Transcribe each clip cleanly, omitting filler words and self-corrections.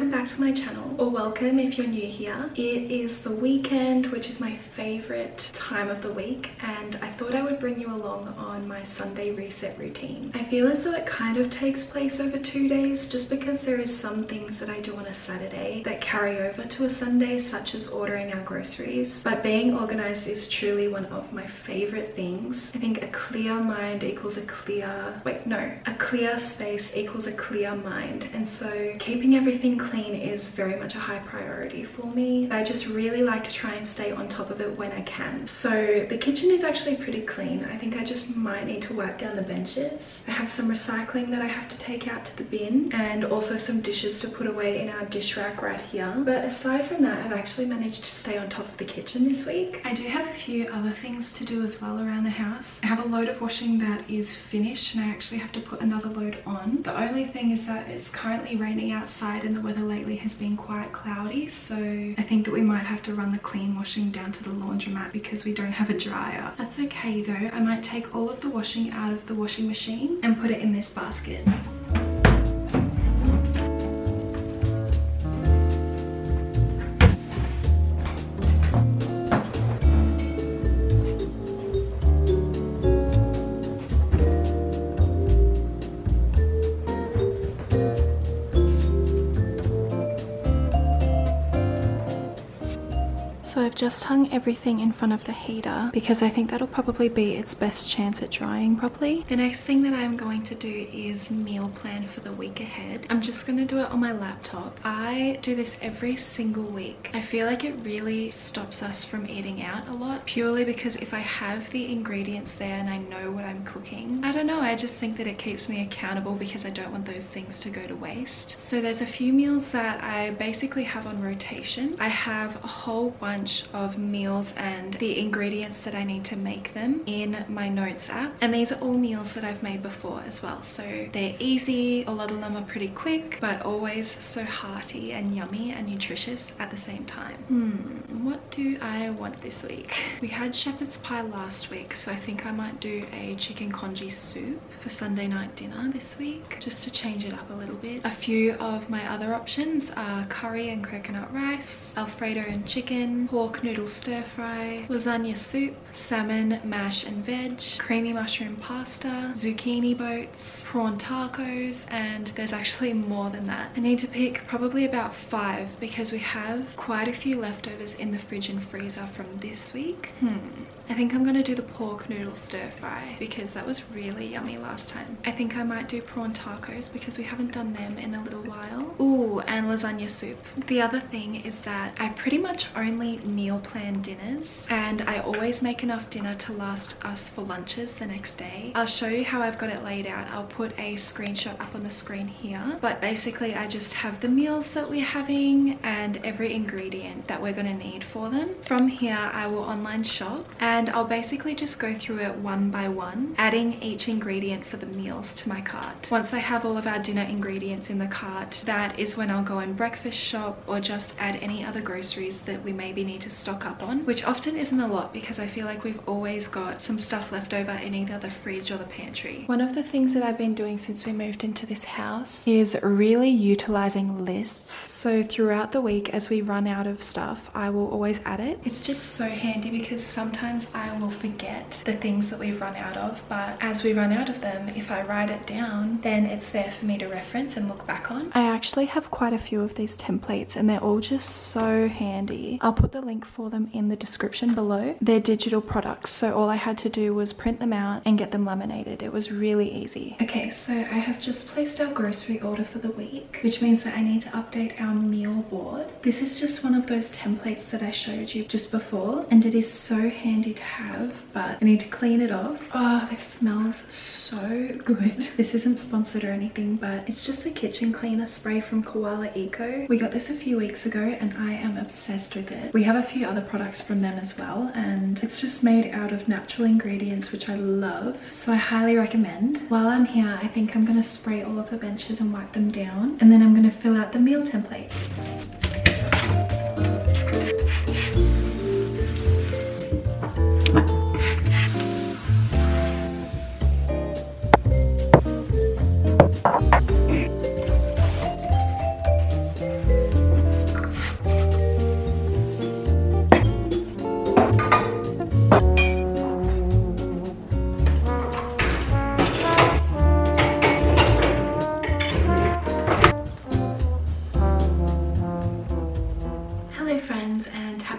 welcome back to my channel, or welcome if you're new here. It is the weekend, which is my favorite time of the week, and I thought I would bring you along on my Sunday reset routine. I feel as though it kind of takes place over 2 days just because there is some things that I do on a Saturday that carry over to a Sunday, such as ordering our groceries. But being organized is truly one of my favorite things. I think a clear mind equals a clear space equals a clear mind, and so keeping everything clean is very much a high priority for me. I just really like to try and stay on top of it when I can. So the kitchen is actually pretty clean. I think I just might need to wipe down the benches. I have some recycling that I have to take out to the bin, and also some dishes to put away in our dish rack right here. But aside from that, I've actually managed to stay on top of the kitchen this week. I do have a few other things to do as well around the house. I have a load of washing that is finished, and I actually have to put another load on. The only thing is that it's currently raining outside and the weather lately has been quite cloudy, so I think that we might have to run the clean washing down to the laundromat because we don't have a dryer. That's okay though. I might take all of the washing out of the washing machine and put it in this basket. So I've just hung everything in front of the heater because I think that'll probably be its best chance at drying properly. The next thing that I'm going to do is meal plan for the week ahead. I'm just going to do it on my laptop. I do this every single week. I feel like it really stops us from eating out a lot, purely because if I have the ingredients there and I know what I'm cooking, I don't know, I just think that it keeps me accountable because I don't want those things to go to waste. So there's a few meals that I basically have on rotation. I have a whole bunch of meals and the ingredients that I need to make them in my notes app, and these are all meals that I've made before as well, so they're easy. A lot of them are pretty quick, but always so hearty and yummy and nutritious at the same time. What do I want this week? We had shepherd's pie last week, so I think I might do a chicken congee soup for Sunday night dinner this week, just to change it up a little bit. A few of my other options are curry and coconut rice, alfredo and chicken, pork noodle stir fry, lasagna soup, salmon mash and veg, creamy mushroom pasta, zucchini boats, prawn tacos, and there's actually more than that. I need to pick probably about 5 because we have quite a few leftovers in the fridge and freezer from this week. I think I'm going to do the pork noodle stir fry because that was really yummy last time. I think I might do prawn tacos because we haven't done them in a little while. Ooh, and lasagna soup. The other thing is that I pretty much only meal plan dinners, and I always make enough dinner to last us for lunches the next day. I'll show you how I've got it laid out. I'll put a screenshot up on the screen here, but basically I just have the meals that we're having and every ingredient that we're going to need for them. From here I will online shop, and I'll basically just go through it one by one, adding each ingredient for the meals to my cart. Once I have all of our dinner ingredients in the cart, that is when I'll go and breakfast shop or just add any other groceries that we maybe need to stock up on, which often isn't a lot because I feel like we've always got some stuff left over in either the fridge or the pantry. One of the things that I've been doing since we moved into this house is really utilizing lists. So throughout the week as we run out of stuff, I will always add it. It's just so handy because sometimes I will forget the things that we've run out of, but as we run out of them, if I write it down, then it's there for me to reference and look back on. I actually have quite a few of these templates and they're all just so handy. I'll put the link for them in the description below. They're digital products, so all I had to do was print them out and get them laminated. It was really easy. Okay, so I have just placed our grocery order for the week, which means that I need to update our meal board. This is just one of those templates that I showed you just before, and it is so handy to have, but I need to clean it off. Oh, this smells so good. This isn't sponsored or anything, but it's just a kitchen cleaner spray from Koala Eco. We got this a few weeks ago and I am obsessed with it. We have a few other products from them as well, and it's just made out of natural ingredients, which I love, so I highly recommend. While I'm here, I think I'm going to spray all of the benches and wipe them down, and then I'm going to fill out the meal template.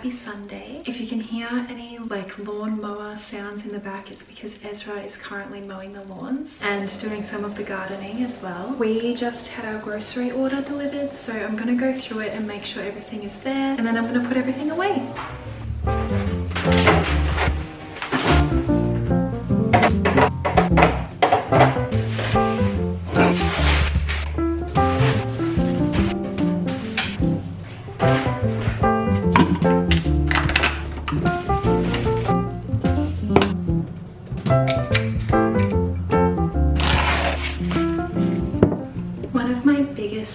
happy Sunday. If you can hear any like lawn mower sounds in the back, it's because Ezra is currently mowing the lawns and doing some of the gardening as well. We just had our grocery order delivered, so I'm gonna go through it and make sure everything is there, and then I'm gonna put everything away.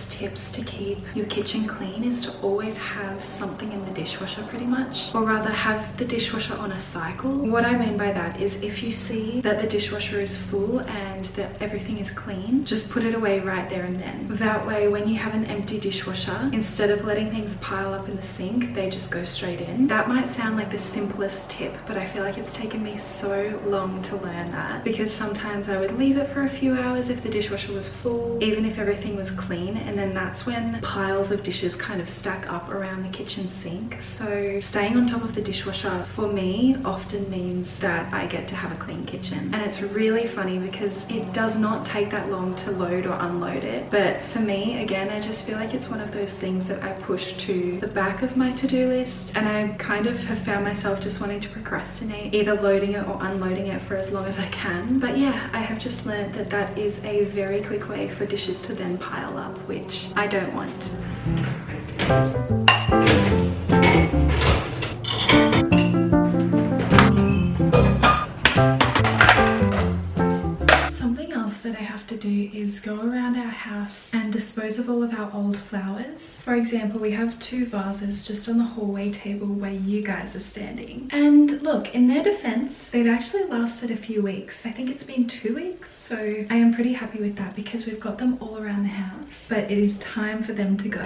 Tips to keep your kitchen clean is to always have something in the dishwasher, pretty much, or rather have the dishwasher on a cycle. What I mean by that is if you see that the dishwasher is full and that everything is clean, just put it away right there and then. That way when you have an empty dishwasher, instead of letting things pile up in the sink, they just go straight in. That might sound like the simplest tip, but I feel like it's taken me so long to learn that, because sometimes I would leave it for a few hours if the dishwasher was full, even if everything was clean, and then that's when piles of dishes kind of stack up around the kitchen sink. So staying on top of the dishwasher for me often means that I get to have a clean kitchen. And it's really funny because it does not take that long to load or unload it, but for me, again, I just feel like it's one of those things that I push to the back of my to-do list, and I kind of have found myself just wanting to procrastinate either loading it or unloading it for as long as I can. But yeah, I have just learned that that is a very quick way for dishes to then pile up, which I don't want. Something else that I have to do is go around our house and dispose of all of our old flowers. For example, we have 2 vases just on the hallway table where you guys are standing. And look, in their defense, they've actually lasted a few weeks. I think it's been 2 weeks, so I am pretty happy with that because we've got them all around the house. But it is time for them to go.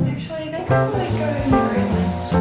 Actually, they probably go in the room list.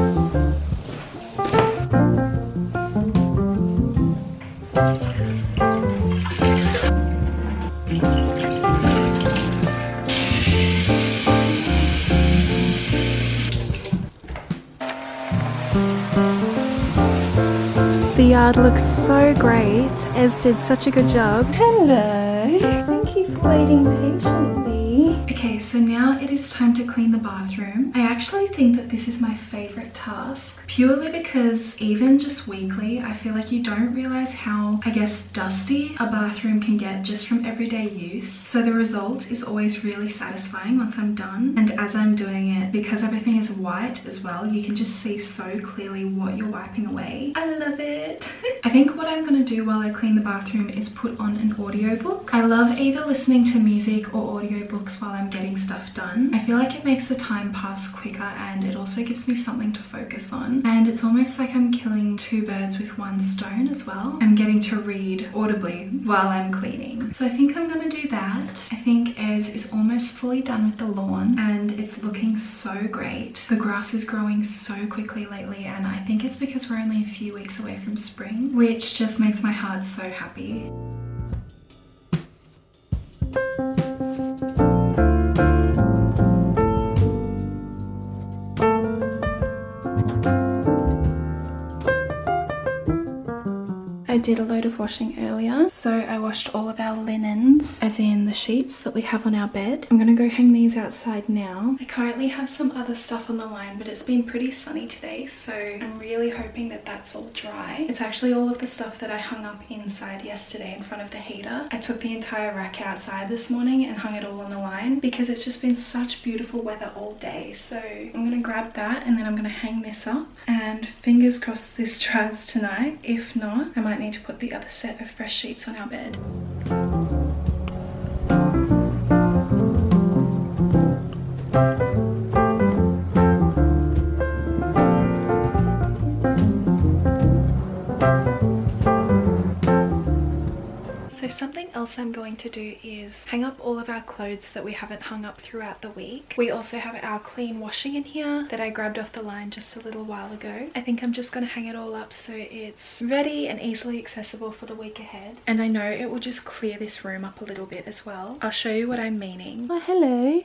The yard looks so great. Ez did such a good job. Hello. Thank you for waiting patiently. Okay, so now it is time to clean the bathroom. I actually think that this is my favorite task, purely because even just weekly, I feel like you don't realize how, I guess, dusty a bathroom can get just from everyday use. So the result is always really satisfying once I'm done. And as I'm doing it, because everything is white as well, you can just see so clearly what you're wiping away. I love it. I think what I'm gonna do while I clean the bathroom is put on an audiobook. I love either listening to music or audiobooks while I'm getting stuff done. I feel like it makes the time pass quicker, and it also gives me something to focus on. And it's almost like I'm killing 2 birds with 1 stone as well. I'm getting to read audibly while I'm cleaning. So I think I'm gonna do that. I think Ez is almost fully done with the lawn and it's looking so great. The grass is growing so quickly lately, and I think it's because we're only a few weeks away from spring, which just makes my heart so happy. I did a load of washing earlier, so I washed all of our linens, as in the sheets that we have on our bed. I'm gonna go hang these outside now. I currently have some other stuff on the line, but it's been pretty sunny today, so I'm really hoping that that's all dry. It's actually all of the stuff that I hung up inside yesterday in front of the heater. I took the entire rack outside this morning and hung it all on the line because it's just been such beautiful weather all day. So I'm gonna grab that and then I'm gonna hang this up, and fingers crossed this dries tonight. If not, I might need to put the other set of fresh sheets on our bed. So something else I'm going to do is hang up all of our clothes that we haven't hung up throughout the week. We also have our clean washing in here that I grabbed off the line just a little while ago. I think I'm just going to hang it all up so it's ready and easily accessible for the week ahead. And I know it will just clear this room up a little bit as well. I'll show you what I'm meaning. Oh, hello.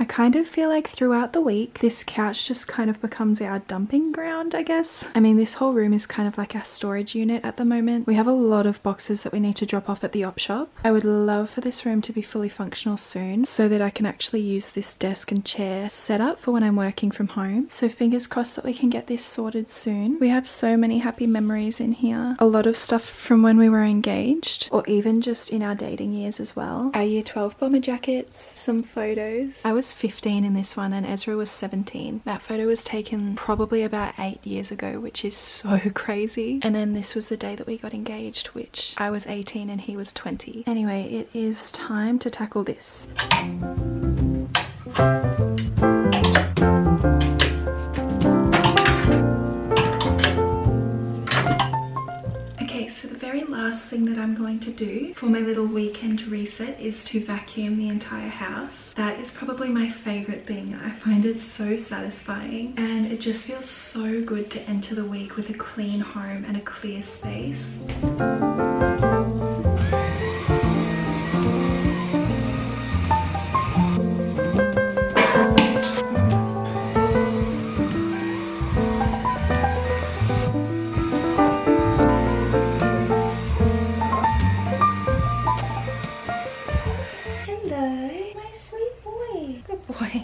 I kind of feel like throughout the week, this couch just kind of becomes our dumping ground, I guess. I mean, this whole room is kind of like our storage unit at the moment. We have a lot of boxes that we need to drop off at the op shop. I would love for this room to be fully functional soon so that I can actually use this desk and chair setup for when I'm working from home. So fingers crossed that we can get this sorted soon. We have so many happy memories in here. A lot of stuff from when we were engaged, or even just in our dating years as well. Our year 12 bomber jackets, some photos. I was 15 in this one and Ezra was 17. That photo was taken probably about 8 years ago, which is so crazy. And then this was the day that we got engaged, which I was 18 and he was 20. Anyway, it is time to tackle this. So the very last thing that I'm going to do for my little weekend reset is to vacuum the entire house. That is probably my favorite thing. I find it so satisfying and it just feels so good to enter the week with a clean home and a clear space.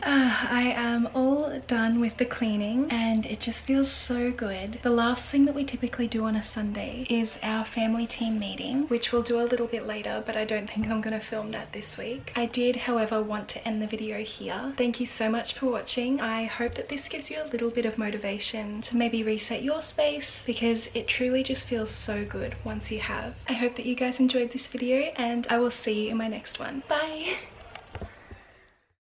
I am all done with the cleaning and it just feels so good. The last thing that we typically do on a Sunday is our family team meeting, which we'll do a little bit later, but I don't think I'm going to film that this week. I did, however, want to end the video here. Thank you so much for watching. I hope that this gives you a little bit of motivation to maybe reset your space because it truly just feels so good once you have. I hope that you guys enjoyed this video and I will see you in my next one. Bye!